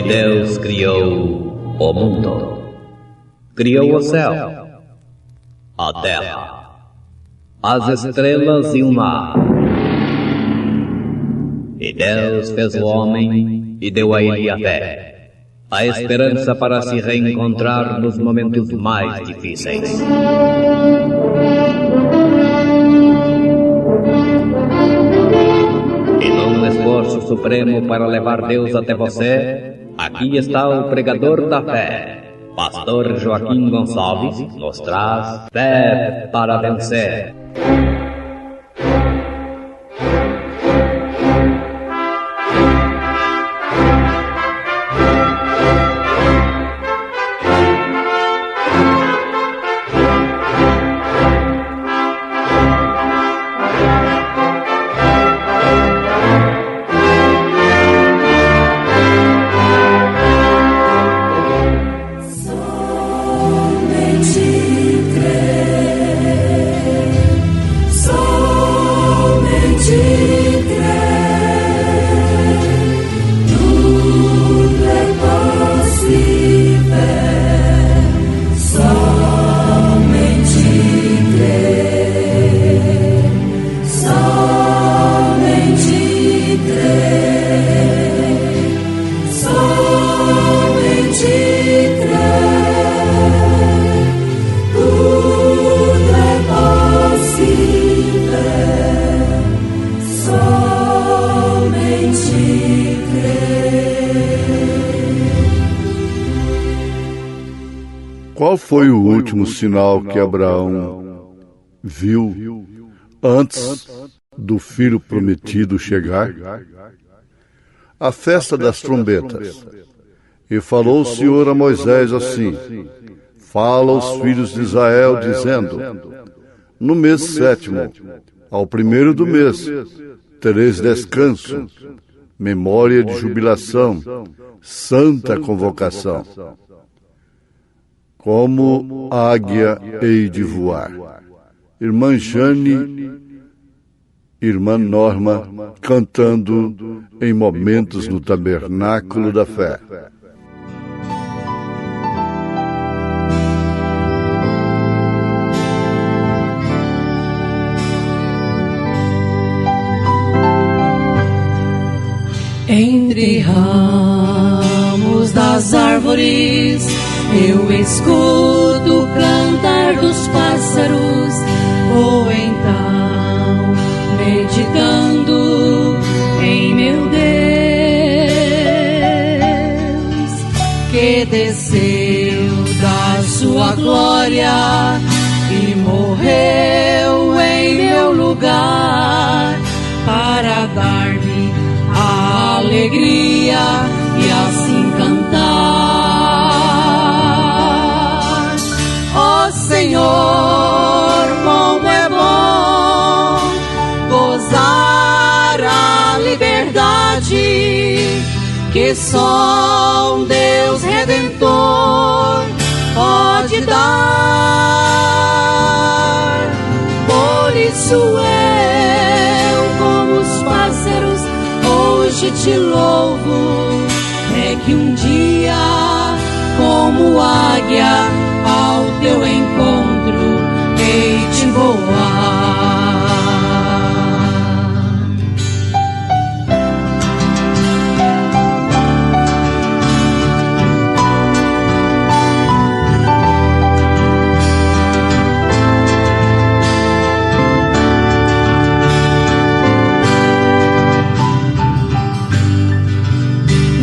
que Deus criou o mundo. Criou o céu, a terra, as estrelas e o mar. E Deus fez o homem e deu a ele a fé, a esperança para se reencontrar nos momentos mais difíceis. E num esforço supremo para levar Deus até você, aqui está o pregador da fé, Pastor Joaquim Gonçalves, nos traz Fé para Vencer. Qual foi o último sinal que Abraão viu antes do filho prometido chegar? A festa das trombetas. E falou o Senhor a Moisés assim: fala aos filhos de Israel, dizendo: no mês 7º, ao 1º do mês, tereis descanso, memória de jubilação, santa convocação. Como águia hei de voar. Irmã Jane, irmã Norma, cantando em momentos no Tabernáculo da Fé. Entre ramos das árvores eu escuto o cantar dos pássaros, ou então meditando em meu Deus, que desceu da sua glória e morreu em meu lugar, para dar-me a alegria e assim cantar. Senhor, como é bom gozar a liberdade que só um Deus Redentor pode dar. Por isso eu, como os pássaros, hoje te louvo. É que um dia, como águia, ao teu encontro hei de voar.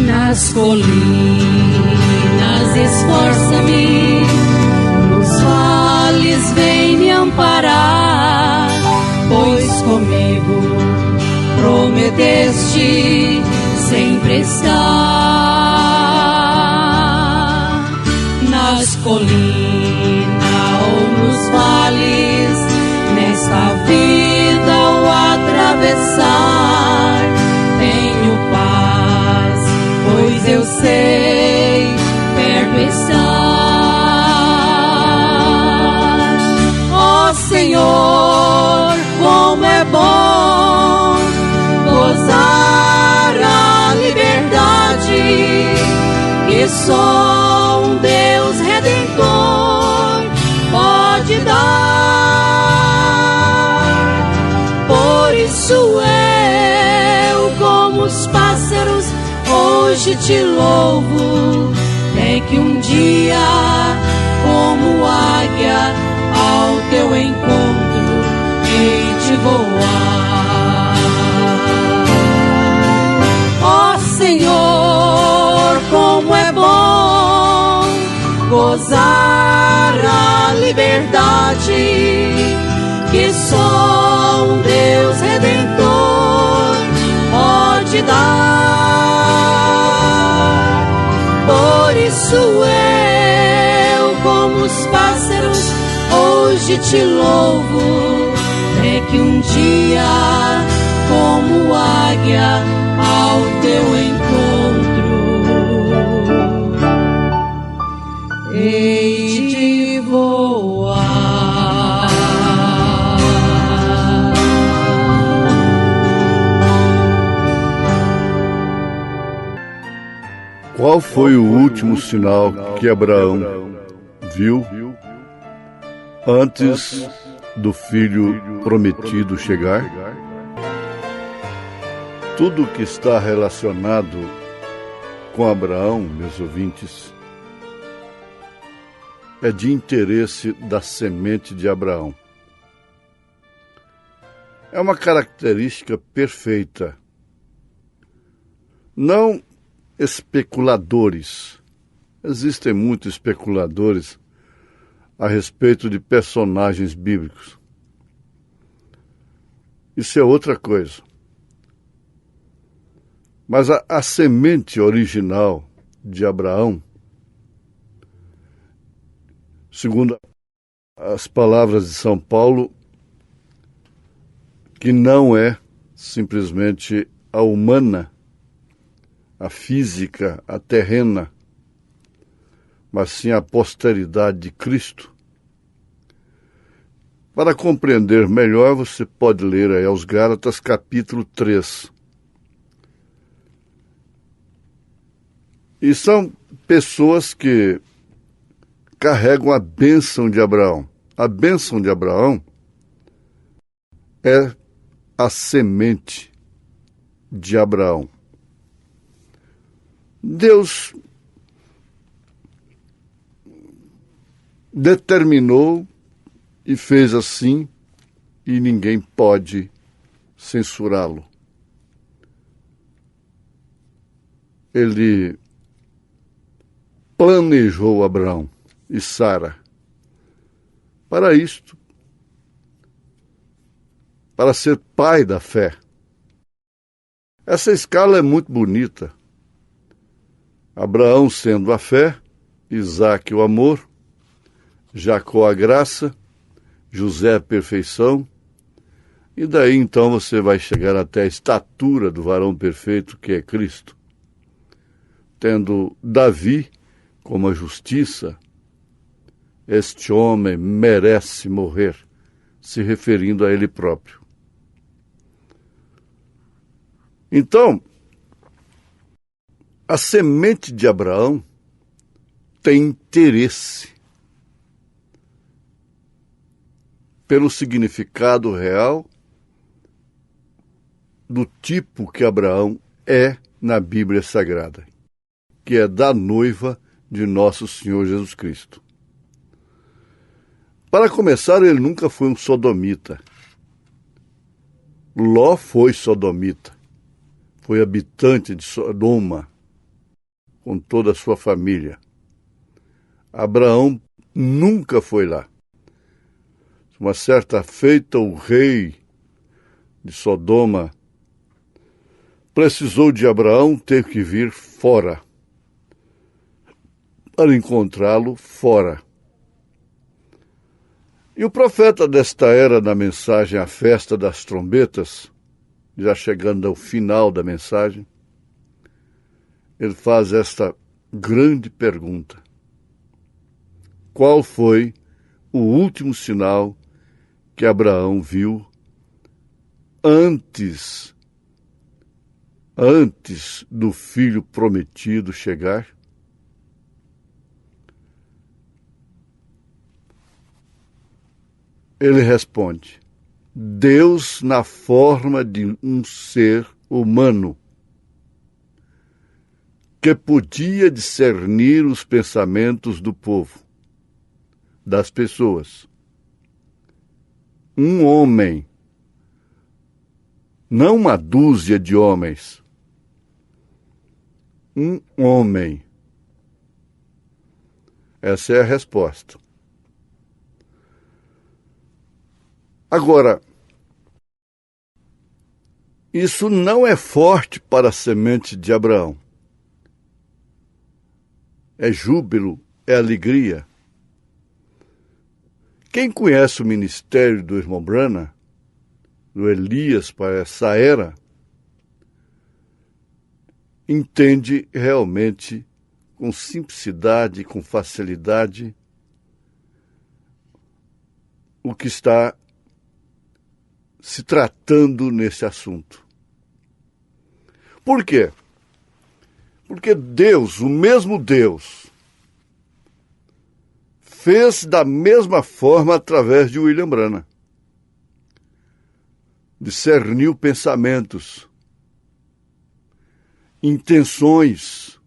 Nas colinas esforça-me, nos vales vem me amparar, pois comigo prometeste sempre estar. Nas colinas ou nos vales, nesta vida ao atravessar, tenho paz, pois eu sei perto estar. Ó Senhor, como é bom gozar a liberdade que só um Deus Redentor pode dar. Por isso eu, como os pássaros, hoje te louvo, até que um dia, como águia, ao teu encontro hei de voar. Ó Senhor, como é bom gozar a liberdade que só um Deus Redentor pode dar. Por isso eu, como os pássaros, hoje te louvo, até que um dia, como águia, ao teu encontro hei de voar. Qual foi o último sinal que Abraão viu antes do filho prometido chegar? Tudo que está relacionado com Abraão, meus ouvintes, é de interesse da semente de Abraão. É uma característica perfeita. Não especuladores. Existem muitos especuladores a respeito de personagens bíblicos. Isso é outra coisa. Mas a semente original de Abraão, segundo as palavras de São Paulo, que não é simplesmente a humana, a física, a terrena, mas sim a posteridade de Cristo. Para compreender melhor, você pode ler aí aos Gálatas, capítulo 3. E são pessoas que carregam a bênção de Abraão. A bênção de Abraão é a semente de Abraão. Deus determinou e fez assim, e ninguém pode censurá-lo. Ele planejou Abraão e Sara para isto, para ser pai da fé. Essa escala é muito bonita. Abraão sendo a fé, Isaque o amor, Jacó a graça, José a perfeição, e daí então você vai chegar até a estatura do varão perfeito que é Cristo, tendo Davi como a justiça. Este homem merece morrer, se referindo a ele próprio. Então, a semente de Abraão tem interesse pelo significado real do tipo que Abraão é na Bíblia Sagrada, que é da noiva de nosso Senhor Jesus Cristo. Para começar, ele nunca foi um sodomita. Ló foi sodomita, foi habitante de Sodoma, com toda a sua família. Abraão nunca foi lá. Uma certa feita, o rei de Sodoma precisou de Abraão ter que vir fora, para encontrá-lo fora. E o profeta desta era, na mensagem A Festa das Trombetas, já chegando ao final da mensagem, ele faz esta grande pergunta: qual foi o último sinal que Abraão viu antes do filho prometido chegar? Ele responde: Deus na forma de um ser humano, que podia discernir os pensamentos do povo, das pessoas. Um homem, não uma dúzia de homens. Um homem. Essa é a resposta. Agora, isso não é forte para a semente de Abraão. É júbilo, é alegria. Quem conhece o ministério do irmão Branham, do Elias para essa era, entende realmente com simplicidade, com facilidade, o que está se tratando nesse assunto. Por quê? Porque Deus, o mesmo Deus, fez da mesma forma através de William Branham. Discerniu pensamentos, intenções,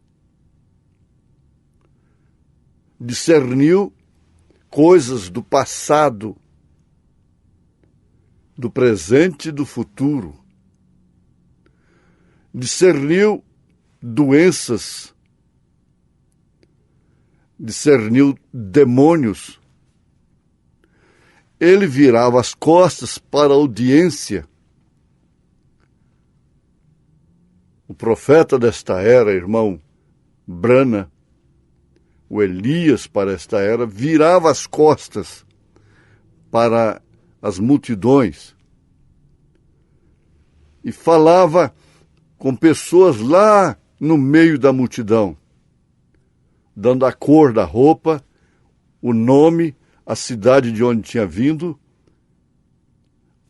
discerniu coisas do passado, do presente e do futuro. Discerniu doenças, discerniu demônios. Ele virava as costas para a audiência. O profeta desta era, irmão Branham, o Elias para esta era, virava as costas para as multidões e falava com pessoas lá no meio da multidão, dando a cor da roupa, o nome, a cidade de onde tinha vindo,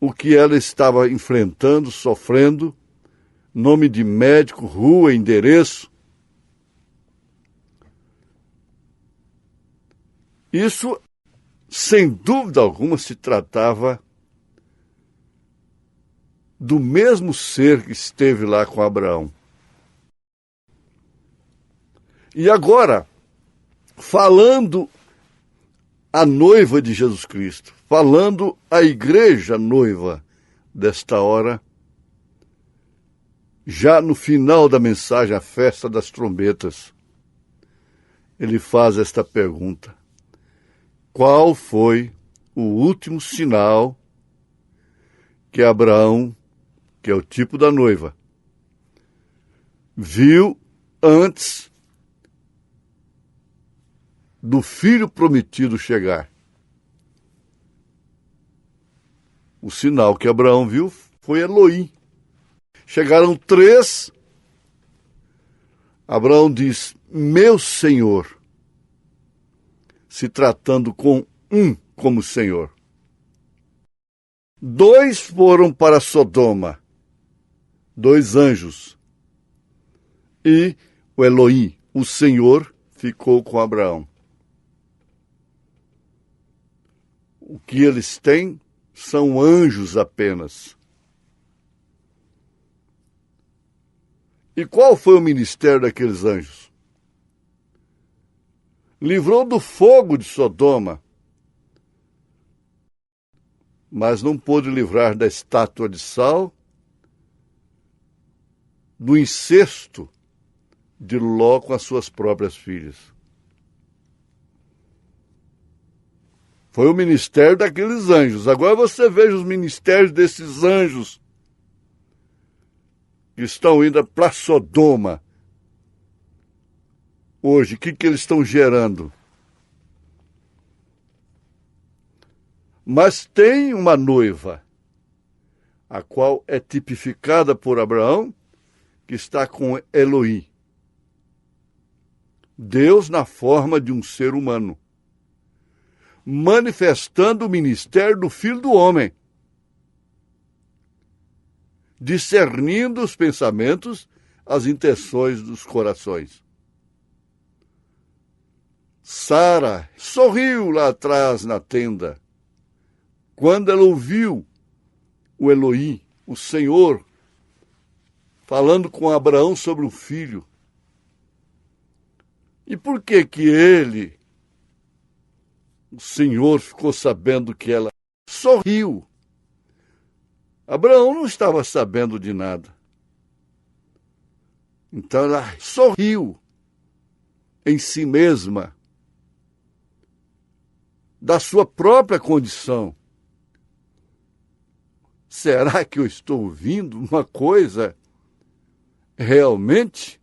o que ela estava enfrentando, sofrendo, nome de médico, rua, endereço. Isso, sem dúvida alguma, se tratava do mesmo ser que esteve lá com Abraão. E agora, falando a noiva de Jesus Cristo, falando a igreja noiva desta hora, já no final da mensagem, a festa das trombetas, ele faz esta pergunta: qual foi o último sinal que Abraão, que é o tipo da noiva, viu antes do filho prometido chegar? O sinal que Abraão viu foi Elohim. Chegaram 3. Abraão diz: meu Senhor, se tratando com um como Senhor. 2 foram para Sodoma, 2 anjos. E o Elohim, o Senhor, ficou com Abraão. O que eles têm são anjos apenas. E qual foi o ministério daqueles anjos? Livrou do fogo de Sodoma, mas não pôde livrar da estátua de sal, do incesto de Ló com as suas próprias filhas. Foi o ministério daqueles anjos. Agora você veja os ministérios desses anjos que estão indo para Sodoma. Hoje, o que eles estão gerando? Mas tem uma noiva, a qual é tipificada por Abraão, que está com Elohim. Deus na forma de um ser humano, manifestando o ministério do Filho do Homem, discernindo os pensamentos, as intenções dos corações. Sara sorriu lá atrás na tenda, quando ela ouviu o Elohim, o Senhor, falando com Abraão sobre o filho. E por que que ele, o Senhor, ficou sabendo que ela sorriu? Abraão não estava sabendo de nada. Então ela sorriu em si mesma, da sua própria condição. Será que eu estou ouvindo uma coisa realmente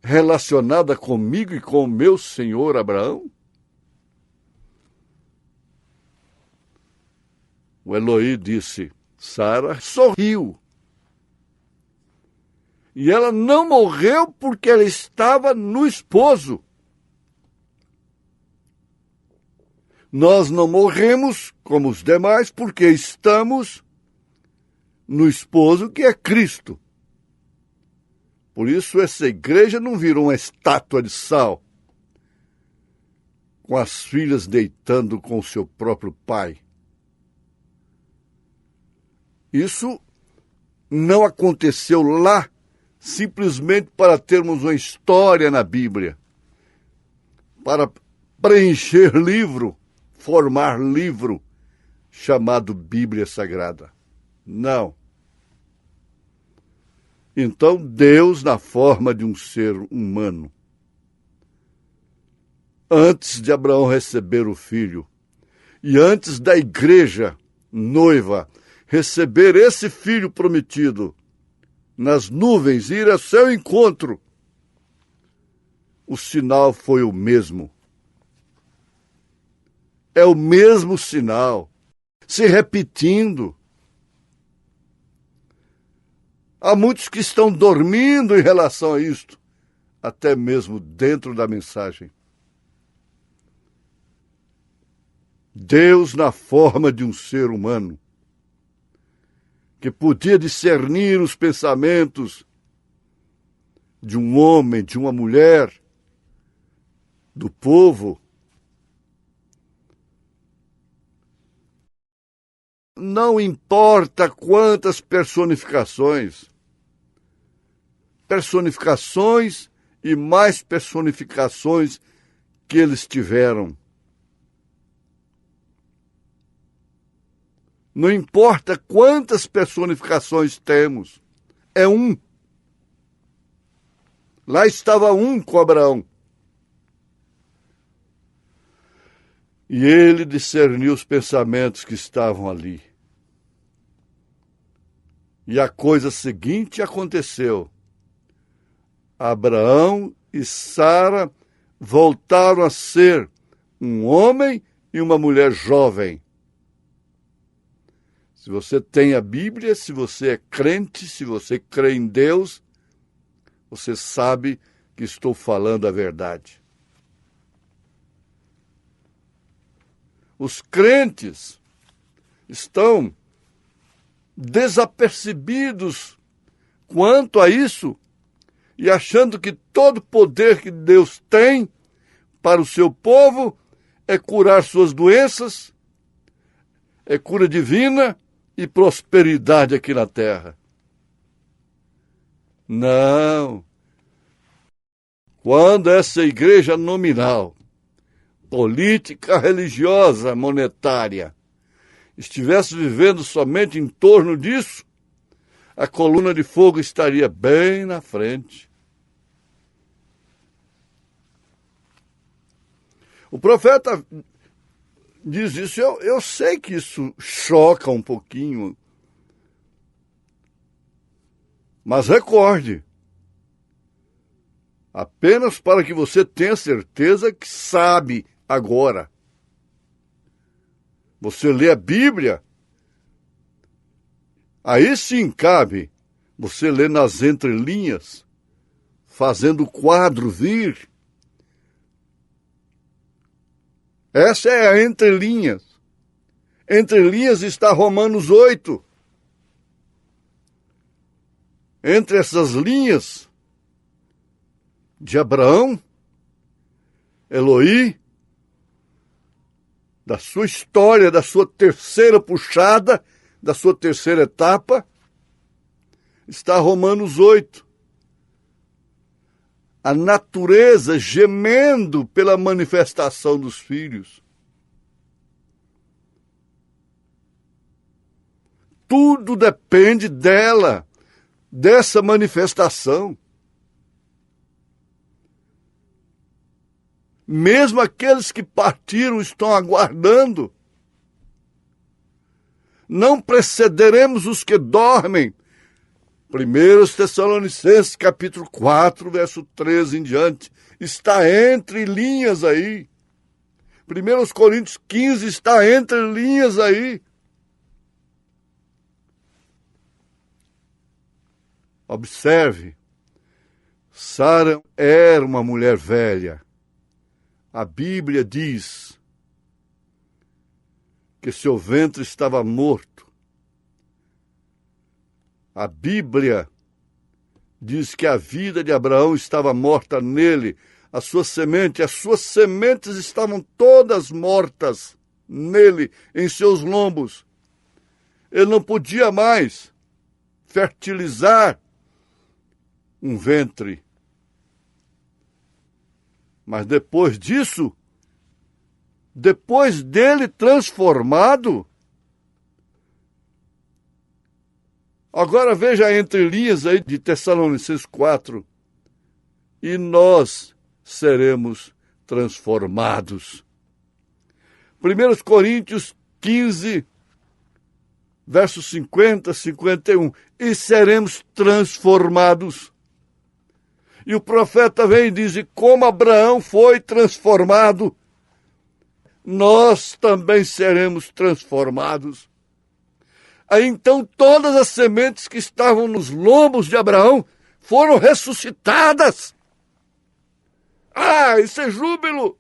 relacionada comigo e com o meu senhor Abraão? O Elohim disse, Sara sorriu. E ela não morreu porque ela estava no esposo. Nós não morremos como os demais porque estamos no esposo que é Cristo. Por isso essa igreja não virou uma estátua de sal, com as filhas deitando com o seu próprio pai. Isso não aconteceu lá simplesmente para termos uma história na Bíblia, para preencher livro, formar livro chamado Bíblia Sagrada. Não. Então, Deus, na forma de um ser humano, antes de Abraão receber o filho, e antes da igreja noiva receber esse filho prometido, nas nuvens, ir ao seu encontro, o sinal foi o mesmo. É o mesmo sinal, se repetindo. Há muitos que estão dormindo em relação a isto, até mesmo dentro da mensagem. Deus na forma de um ser humano, que podia discernir os pensamentos de um homem, de uma mulher, do povo. Não importa quantas personificações e mais personificações que eles tiveram. Não importa quantas personificações temos, é um. Lá estava um com Abraão. E ele discerniu os pensamentos que estavam ali. E a coisa seguinte aconteceu. Abraão e Sara voltaram a ser um homem e uma mulher jovem. Se você tem a Bíblia, se você é crente, se você crê em Deus, você sabe que estou falando a verdade. Os crentes estão desapercebidos quanto a isso e achando que todo poder que Deus tem para o seu povo é curar suas doenças, é cura divina e prosperidade aqui na terra. Não. Quando essa igreja nominal, política, religiosa, monetária, estivesse vivendo somente em torno disso, a coluna de fogo estaria bem na frente. O profeta diz isso, eu sei que isso choca um pouquinho, mas recorde, apenas para que você tenha certeza que sabe agora. Você lê a Bíblia, aí sim cabe você ler nas entrelinhas, fazendo o quadro vir. Essa é a entrelinhas. Entre linhas está Romanos 8. Entre essas linhas de Abraão, Elohim, da sua história, da sua terceira puxada, da sua terceira etapa, está Romanos 8. A natureza gemendo pela manifestação dos filhos. Tudo depende dela, dessa manifestação. Mesmo aqueles que partiram estão aguardando. Não precederemos os que dormem. 1 Tessalonicenses, capítulo 4, verso 13 em diante. Está entre linhas aí. 1 Coríntios 15 está entre linhas aí. Observe, Sara era uma mulher velha. A Bíblia diz que seu ventre estava morto. A Bíblia diz que a vida de Abraão estava morta nele, as suas sementes estavam todas mortas nele, em seus lombos. Ele não podia mais fertilizar um ventre. Mas depois disso, depois dele transformado, agora veja entre linhas aí de Tessalonicenses 4, e nós seremos transformados. 1 Coríntios 15, versos 50, 51, e seremos transformados. E o profeta vem e diz, e como Abraão foi transformado, nós também seremos transformados. Aí então todas as sementes que estavam nos lombos de Abraão foram ressuscitadas. Ah, isso é júbilo!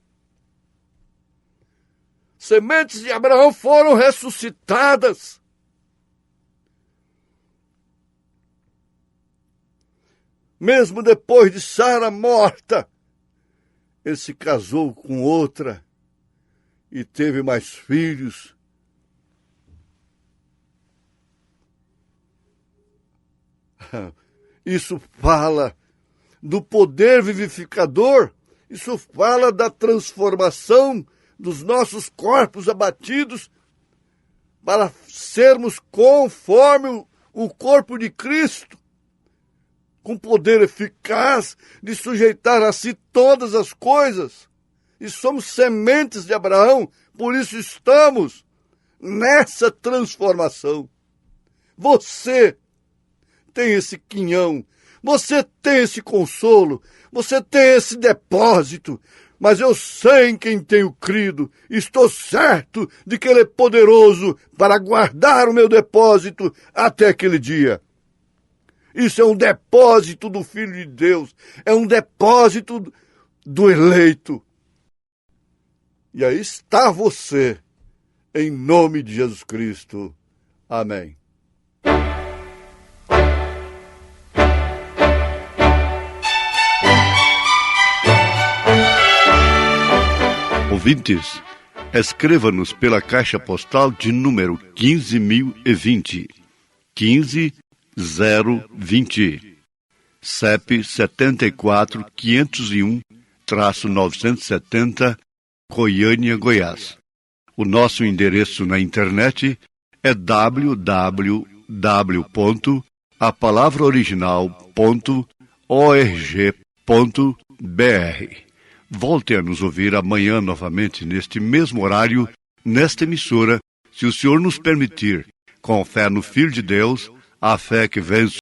Sementes de Abraão foram ressuscitadas. Mesmo depois de Sara morta, ele se casou com outra e teve mais filhos. Isso fala do poder vivificador, isso fala da transformação dos nossos corpos abatidos para sermos conforme o corpo de Cristo, com poder eficaz de sujeitar a si todas as coisas. E somos sementes de Abraão, por isso estamos nessa transformação. Você tem esse quinhão, você tem esse consolo, você tem esse depósito, mas eu sei em quem tenho crido, estou certo de que Ele é poderoso para guardar o meu depósito até aquele dia. Isso é um depósito do Filho de Deus, é um depósito do eleito. E aí está você, em nome de Jesus Cristo. Amém. Ouvintes, escreva-nos pela caixa postal de número 15.020, 15020, CEP 74.501-970, Goiânia, Goiás. O nosso endereço na internet é www.apalavraoriginal.org.br. Volte a nos ouvir amanhã novamente, neste mesmo horário, nesta emissora, se o Senhor nos permitir, com fé no Filho de Deus, a fé que vence